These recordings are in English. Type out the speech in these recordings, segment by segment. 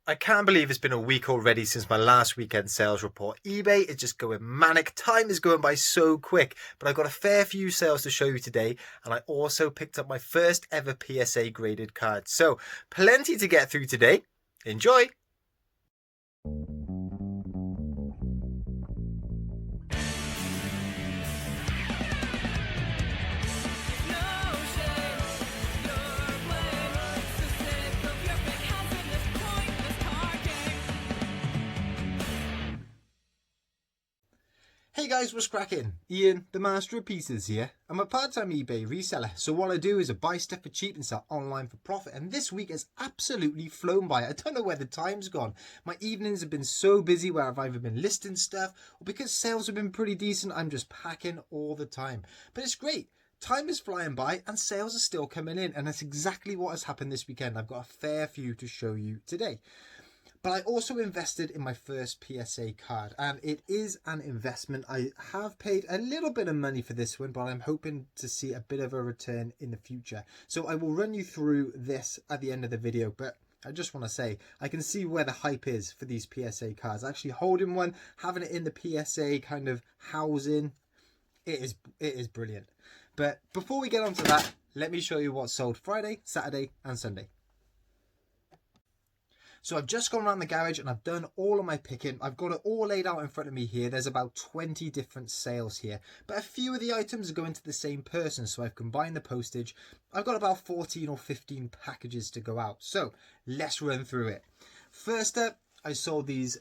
I can't believe it's been a week already since my last weekend sales report. eBay is just going manic. Time is going by so quick, but I've got a fair few sales to show you today, and I also picked up my first ever PSA graded card. So, plenty to get through today. Enjoy! Hey guys, what's cracking? Ian, the master of pieces here. I'm a part-time eBay reseller, so what I do is I buy stuff for cheap and sell online for profit, and this week has absolutely flown by. I don't know where the time's gone. My evenings have been so busy where I've either been listing stuff, or because sales have been pretty decent, I'm just packing all the time. But it's great. Time is flying by and sales are still coming in, and that's exactly what has happened this weekend. I've got a fair few to show you today. But I also invested in my first PSA card, and it is an investment. I have paid a little bit of money for this one, but I'm hoping to see a bit of a return in the future. So I will run you through this at the end of the video, but I just want to say, I can see where the hype is for these PSA cards. Actually holding one, having it in the PSA kind of housing, it is brilliant. But before we get on to that, let me show you what sold Friday, Saturday and Sunday. So I've just gone around the garage and I've done all of my picking. I've got it all laid out in front of me here. There's about 20 different sales here, but a few of the items are going to the same person. So I've combined the postage. I've got about 14 or 15 packages to go out. So let's run through it. First up, I sold this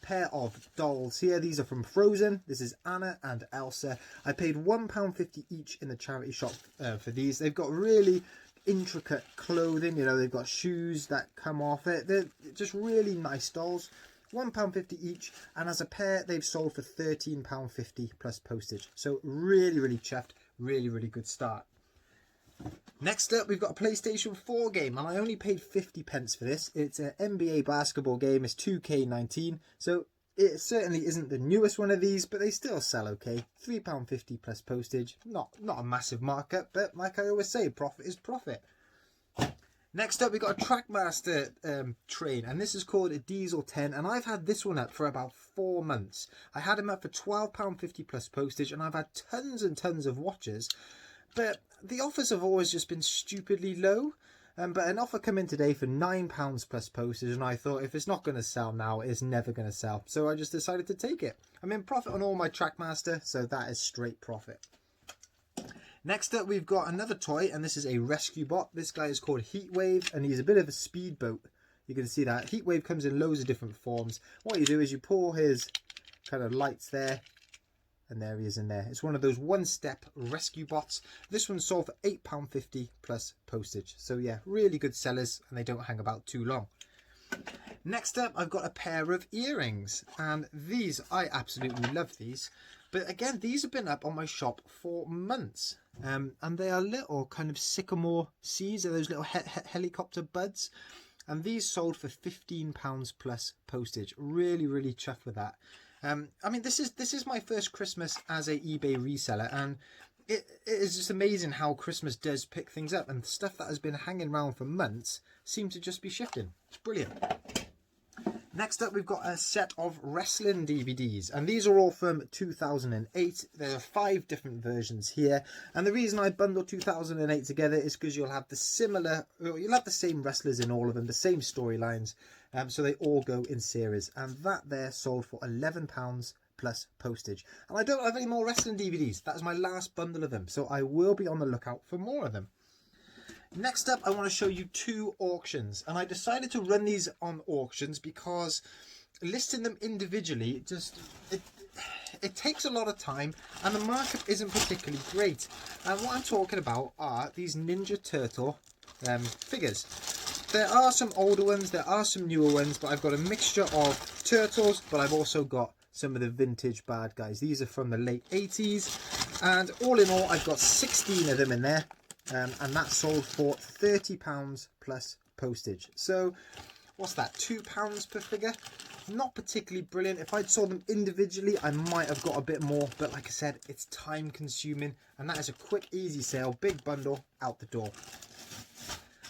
pair of dolls here. These are from Frozen. This is Anna and Elsa. I paid £1.50 each in the charity shop for these. They've got really intricate clothing, you know, they've got shoes that come off it. They're just really nice dolls. £1.50 each, and as a pair they've sold for £13.50 plus postage. So really chuffed, really good start. Next up, we've got a PlayStation 4 game, and I only paid 50 pence for this. It's an NBA basketball game. It's 2K19, so it certainly isn't the newest one of these, but they still sell okay. £3.50 plus postage. Not a massive markup, but like I always say, profit is profit. Next up, we got a Trackmaster train, and this is called a Diesel 10, and I've had this one up for about 4 months. I had him up for £12.50 plus postage, and I've had tons and tons of watches, but the offers have always just been stupidly low. But an offer come in today for £9 plus postage, and I thought if it's not going to sell now, it's never going to sell. So I just decided to take it. I'm in profit on all my Trackmaster, so that is straight profit. Next up, we've got another toy, and this is a rescue bot. This guy is called Heatwave, and he's a bit of a speedboat. You can see that. Heatwave comes in loads of different forms. What you do is you pull his kind of lights there, and there he is in there. It's one of those one-step rescue bots. This one sold for £8.50 plus postage. So yeah, really good sellers, and they don't hang about too long. Next up, I've got a pair of earrings, and these, I absolutely love these. But again, these have been up on my shop for months. And they are little kind of sycamore seeds, or those little helicopter buds. And these sold for £15 plus postage. Really chuffed with that. I mean, this is my first Christmas as a eBay reseller, and it is just amazing how Christmas does pick things up, and stuff that has been hanging around for months seems to just be shifting. It's brilliant. Next up, we've got a set of wrestling DVDs, and these are all from 2008. There are 5 different versions here, and the reason I bundle 2008 together is because you'll have the same wrestlers in all of them, the same storylines, so they all go in series, and that there sold for £11 plus postage. And I don't have any more wrestling DVDs. That is my last bundle of them, so I will be on the lookout for more of them. Next up, I want to show you 2 auctions, and I decided to run these on auctions because listing them individually it takes a lot of time, and the markup isn't particularly great. And what I'm talking about are these Ninja Turtle figures. There are some older ones, there are some newer ones, but I've got a mixture of turtles, but I've also got some of the vintage bad guys. These are from the late 80s, and all in all, I've got 16 of them in there. And that sold for £30 plus postage. So what's that, £2 per figure? Not particularly brilliant. If I'd sold them individually, I might have got a bit more, but like I said, it's time consuming, and that is a quick easy sale, big bundle out the door.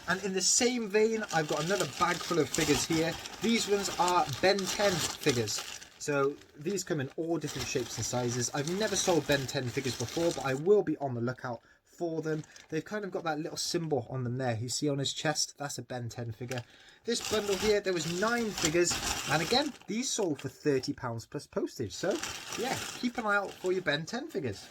And in the same vein, I've got another bag full of figures here. These ones are Ben 10 figures. So these come in all different shapes and sizes. I've never sold Ben 10 figures before, but I will be on the lookout for them. They've kind of got that little symbol on them there. You see on his chest, that's a Ben 10 figure. This bundle here, there was 9 figures. And again, these sold for £30 plus postage. So yeah, keep an eye out for your Ben 10 figures.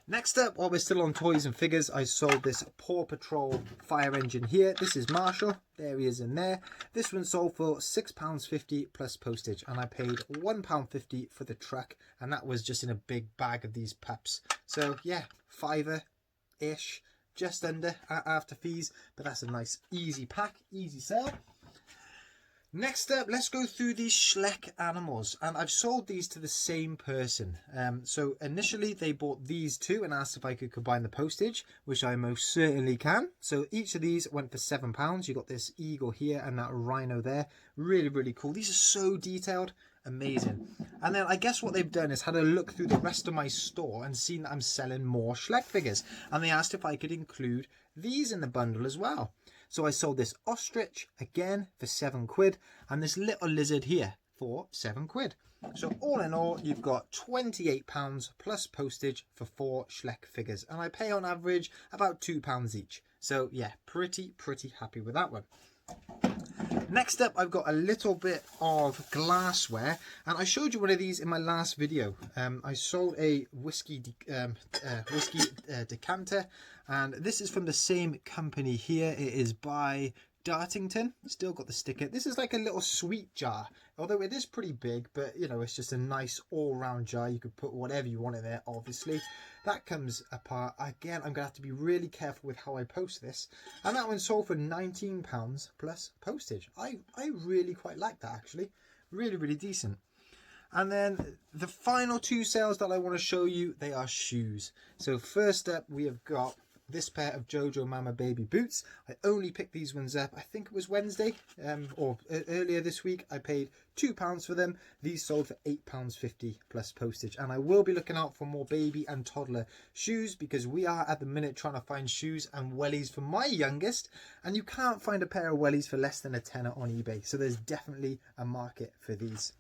Next up, while we're still on toys and figures, I sold this Paw Patrol fire engine here. This is Marshall. There he is in there. This one sold for £6.50 plus postage, and I paid £1.50 for the truck, and that was just in a big bag of these pups. So yeah, £5-ish, just under after fees, but that's a nice easy pack, easy sale. Next up, let's go through these Schleck animals, and I've sold these to the same person. So initially they bought these two and asked if I could combine the postage, which I most certainly can. So each of these went for £7. You got this eagle here and that rhino there. Really, really cool. These are so detailed. Amazing. And then I guess what they've done is had a look through the rest of my store and seen that I'm selling more Schleck figures. And they asked if I could include these in the bundle as well. So I sold this ostrich again for £7 and this little lizard here for £7. So all in all, you've got £28 plus postage for 4 Schleck figures. And I pay on average about £2 each. So yeah, pretty happy with that one. Next up, I've got a little bit of glassware, and I showed you one of these in my last video. I sold a whiskey decanter, and this is from the same company here. It is by Dartington. Still got the sticker. This is like a little sweet jar, although it is pretty big, but you know, it's just a nice all-round jar. You could put whatever you want in there, obviously. That comes apart. Again, I'm gonna have to be really careful with how I post this, and that one sold for £19 plus postage. I really quite like that, actually. Really decent. And then the final 2 sales that I want to show you, they are shoes. So first up, we have got this pair of Jojo Mama baby boots. I only picked these ones up, I think it was Wednesday, or earlier this week. I paid £2 for them. These sold for £8.50 plus postage. And I will be looking out for more baby and toddler shoes, because we are at the minute trying to find shoes and wellies for my youngest, and you can't find a pair of wellies for less than a tenner on eBay. So there's definitely a market for these.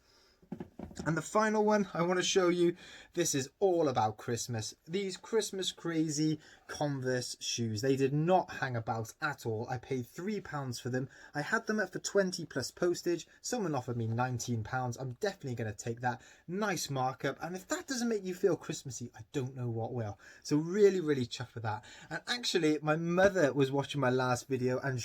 And the final one I want to show you, this is all about Christmas. These Christmas crazy Converse shoes, they did not hang about at all. I paid £3 for them. I had them up for 20 plus postage. Someone offered me £19. I'm definitely going to take that. Nice markup, and if that doesn't make you feel Christmassy, I don't know what will. So really chuffed with that. And actually, my mother was watching my last video and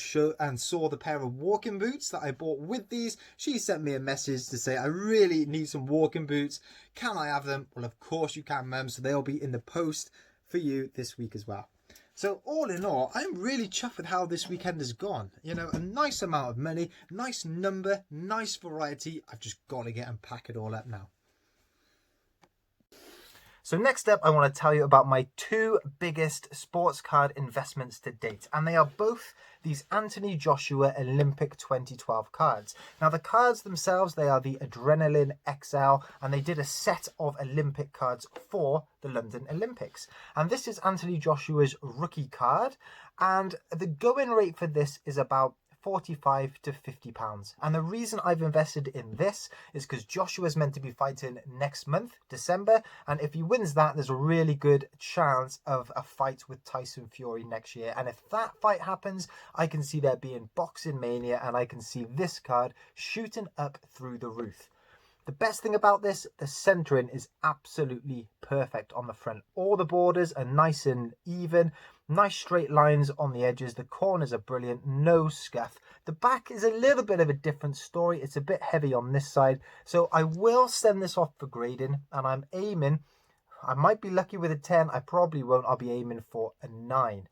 saw the pair of walking boots that I bought with these. She sent me a message to say, I really need some walking boots. Can I have them? Well, of course you can, Mum. So they'll be in the post for you this week as well. So all in all, I'm really chuffed with how this weekend has gone. You know, a nice amount of money, nice number, nice variety. I've just got to get and pack it all up now. So next up, I want to tell you about my 2 biggest sports card investments to date. And they are both these Anthony Joshua Olympic 2012 cards. Now the cards themselves, they are the Adrenaline XL, and they did a set of Olympic cards for the London Olympics. And this is Anthony Joshua's rookie card. And the going rate for this is about £45 to £50. And the reason I've invested in this is because Joshua's meant to be fighting next month, December, and if he wins that, there's a really good chance of a fight with Tyson Fury next year. And if that fight happens, I can see there being boxing mania, and I can see this card shooting up through the roof. The best thing about this, the centering is absolutely perfect on the front. All the borders are nice and even, nice straight lines on the edges. The corners are brilliant, no scuff. The back is a little bit of a different story. It's a bit heavy on this side. So I will send this off for grading, and I'm aiming, I might be lucky with a 10. I probably won't. I'll be aiming for a 9.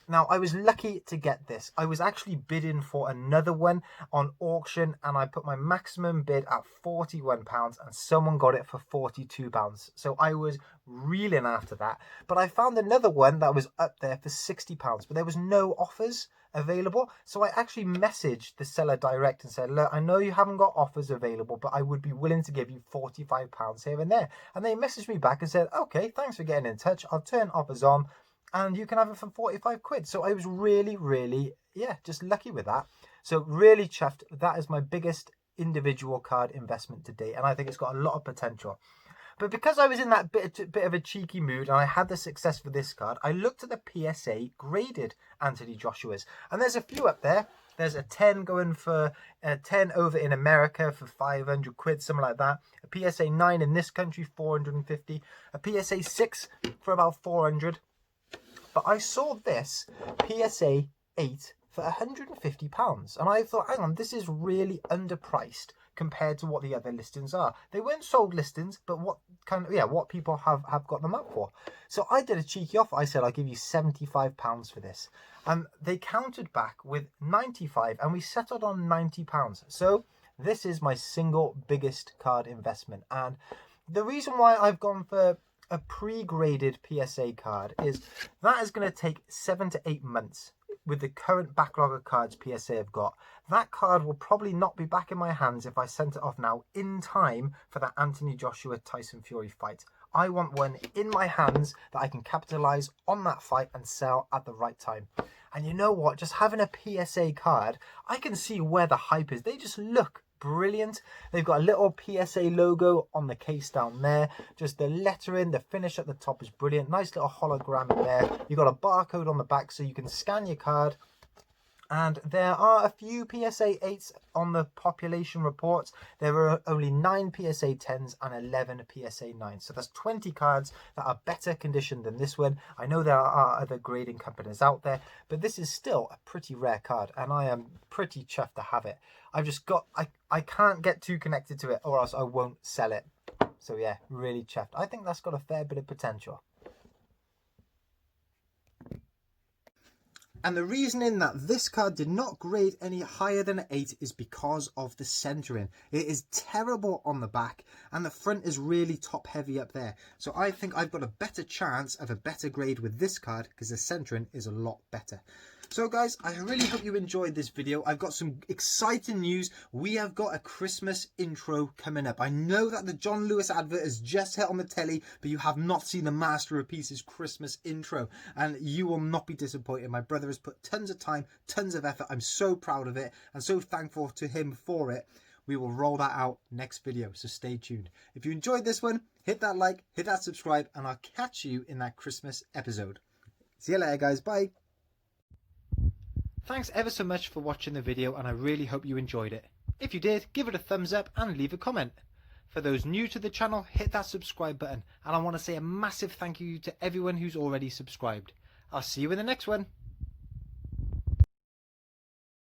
Now, I was lucky to get this. I was actually bidding for another one on auction, and I put my maximum bid at £41, and someone got it for £42. So I was reeling after that. But I found another one that was up there for £60, but there was no offers available. So I actually messaged the seller direct and said, look, I know you haven't got offers available, but I would be willing to give you £45 here and there. And they messaged me back and said, okay, thanks for getting in touch. I'll turn offers on. and you can have it for 45 quid. So I was really, yeah, just lucky with that. So really chuffed. That is my biggest individual card investment to date, and I think it's got a lot of potential. But because I was in that bit of a cheeky mood and I had the success for this card, I looked at the PSA graded Anthony Joshua's. And there's a few up there. There's a 10 going for 10 over in America for 500 quid, something like that. A PSA 9 in this country, 450. A PSA 6 for about 400. But I saw this PSA 8 for £150. And I thought, hang on, this is really underpriced compared to what the other listings are. They weren't sold listings, but what people have got them up for. So I did a cheeky offer. I said, I'll give you £75 for this. And they countered back with 95, and we settled on £90. So this is my single biggest card investment. And the reason why I've gone for a pre-graded PSA card is that is going to take 7 to 8 months. With the current backlog of cards PSA have got, that card will probably not be back in my hands if I sent it off now in time for that Anthony Joshua Tyson Fury fight. I want one in my hands that I can capitalize on that fight and sell at the right time. And you know what? Just having a PSA card, I can see where the hype is. They just look brilliant. They've got a little PSA logo on the case down there. Just the lettering, the finish at the top is brilliant. Nice little hologram there. You've got a barcode on the back so you can scan your card. And there are a few PSA 8s on the population reports. There are only 9 PSA 10s and 11 PSA 9s. So there's 20 cards that are better conditioned than this one. I know there are other grading companies out there, but this is still a pretty rare card, and I am pretty chuffed to have it. I've just got, I can't get too connected to it or else I won't sell it. So yeah, really chuffed. I think that's got a fair bit of potential. And the reasoning that this card did not grade any higher than an 8 is because of the centering. It is terrible on the back, and the front is really top heavy up there. So I think I've got a better chance of a better grade with this card because the centering is a lot better. So guys, I really hope you enjoyed this video. I've got some exciting news. We have got a Christmas intro coming up. I know that the John Lewis advert has just hit on the telly, but you have not seen the Master of Pieces Christmas intro, and you will not be disappointed. My brother has put tons of time, tons of effort. I'm so proud of it and so thankful to him for it. We will roll that out next video, so stay tuned. If you enjoyed this one, hit that like, hit that subscribe, and I'll catch you in that Christmas episode. See you later, guys. Bye. Thanks ever so much for watching the video, and I really hope you enjoyed it. If you did, give it a thumbs up and leave a comment. For those new to the channel, hit that subscribe button, and I want to say a massive thank you to everyone who's already subscribed. I'll see you in the next one.